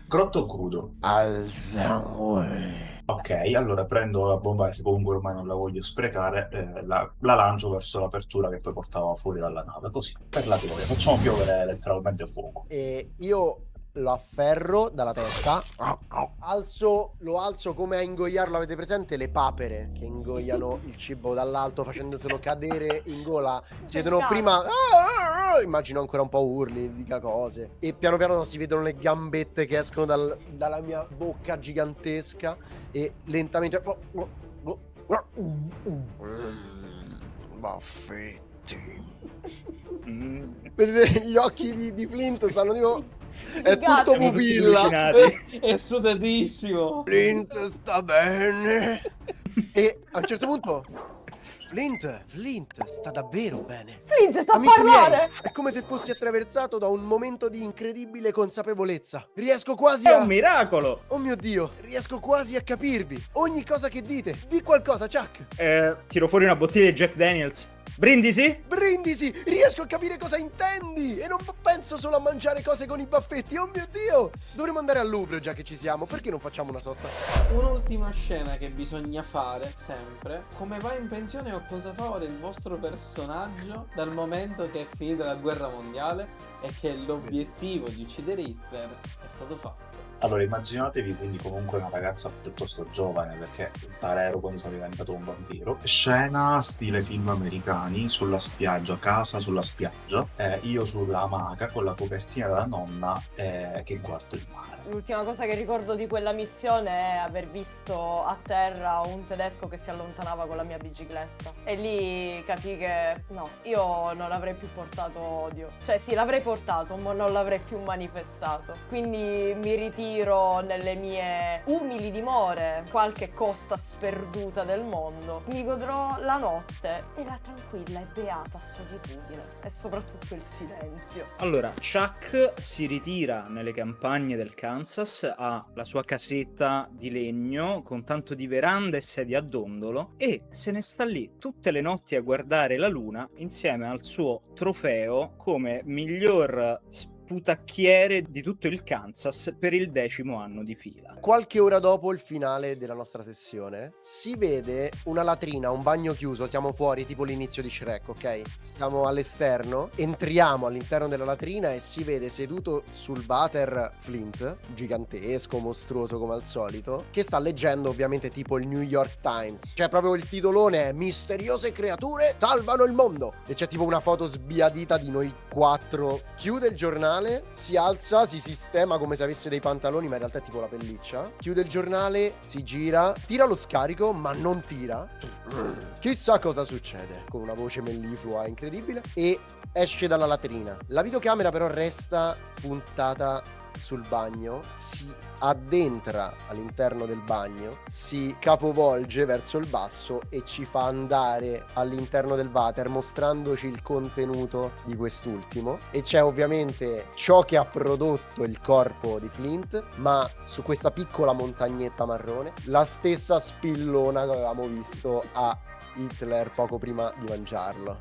Speaker 6: grotto crudo.
Speaker 3: Al sangue.
Speaker 6: Ok, allora prendo la bomba che comunque ormai non la voglio sprecare, la lancio verso l'apertura che poi portava fuori dalla nave, così, per la gloria. Facciamo piovere letteralmente fuoco.
Speaker 3: E io lo afferro dalla testa, lo alzo come a ingoiarlo. Avete presente le papere che ingoiano il cibo dall'alto facendoselo cadere in gola? Si vedono prima, immagino ancora un po' urli, dica cose, e piano piano si vedono le gambette che escono dalla mia bocca gigantesca e lentamente baffetti. Vedete gli occhi di Flint stanno tipo... È tutto
Speaker 4: Siamo tutti
Speaker 3: pupilla.
Speaker 4: allucinati.
Speaker 2: È sudatissimo.
Speaker 3: Flint sta bene. E a un certo punto Flint sta davvero bene.
Speaker 5: Flint sta a
Speaker 3: Amici
Speaker 5: parlare!
Speaker 3: miei, è come se fossi attraversato da un momento di incredibile consapevolezza. Riesco quasi
Speaker 4: È
Speaker 3: a...
Speaker 4: un miracolo!
Speaker 3: Oh mio Dio, riesco quasi a capirvi. Ogni cosa che dite. Di qualcosa, Chuck.
Speaker 4: Tiro fuori una bottiglia di Jack Daniels. Brindisi?
Speaker 3: Brindisi, riesco a capire cosa intendi. E non penso solo a mangiare cose con i baffetti. Oh mio Dio. Dovremmo andare al Louvre già che ci siamo. Perché non facciamo una sosta?
Speaker 2: Un'ultima scena che bisogna fare sempre: come va in pensione o cosa fa ora il vostro personaggio dal momento che è finita la guerra mondiale e che l'obiettivo di uccidere Hitler è stato fatto.
Speaker 6: Allora, immaginatevi quindi comunque una ragazza piuttosto giovane, perché Tarero quando sono diventato un vampiro. Scena stile film americani, sulla spiaggia, casa sulla spiaggia, io sulla amaca con la copertina della nonna che guardo il mare.
Speaker 5: L'ultima cosa che ricordo di quella missione è aver visto a terra un tedesco che si allontanava con la mia bicicletta. E lì capii che no, io non avrei più portato odio. Cioè sì, l'avrei portato, ma non l'avrei più manifestato. Quindi mi ritiro nelle mie umili dimore, qualche costa sperduta del mondo. Mi godrò la notte e la tranquilla e beata solitudine. E soprattutto il silenzio.
Speaker 4: Allora, Chuck si ritira nelle campagne del Kansas, ha la sua casetta di legno con tanto di veranda e sedie a dondolo e se ne sta lì tutte le notti a guardare la luna insieme al suo trofeo come miglior sputacchiere di tutto il Kansas per il 10° anno di fila.
Speaker 3: Qualche ora dopo il finale della nostra sessione si vede una latrina, un bagno chiuso, siamo fuori tipo l'inizio di Shrek, ok? Siamo all'esterno, entriamo all'interno della latrina e si vede seduto sul water Flint, gigantesco, mostruoso come al solito, che sta leggendo ovviamente tipo il New York Times. Cioè proprio il titolone è "Misteriose creature salvano il mondo" e c'è tipo una foto sbiadita di noi 4. Chiude il giornale, si alza, si sistema come se avesse dei pantaloni, ma in realtà è tipo la pelliccia. Chiude il giornale, si gira, tira lo scarico, ma non tira. Chissà cosa succede. Con una voce melliflua incredibile. E esce dalla latrina. La videocamera però resta puntata sul bagno, si addentra all'interno del bagno, si capovolge verso il basso e ci fa andare all'interno del water mostrandoci il contenuto di quest'ultimo. E c'è ovviamente ciò che ha prodotto il corpo di Flint, ma su questa piccola montagnetta marrone la stessa spillona che avevamo visto a Hitler poco prima di mangiarlo.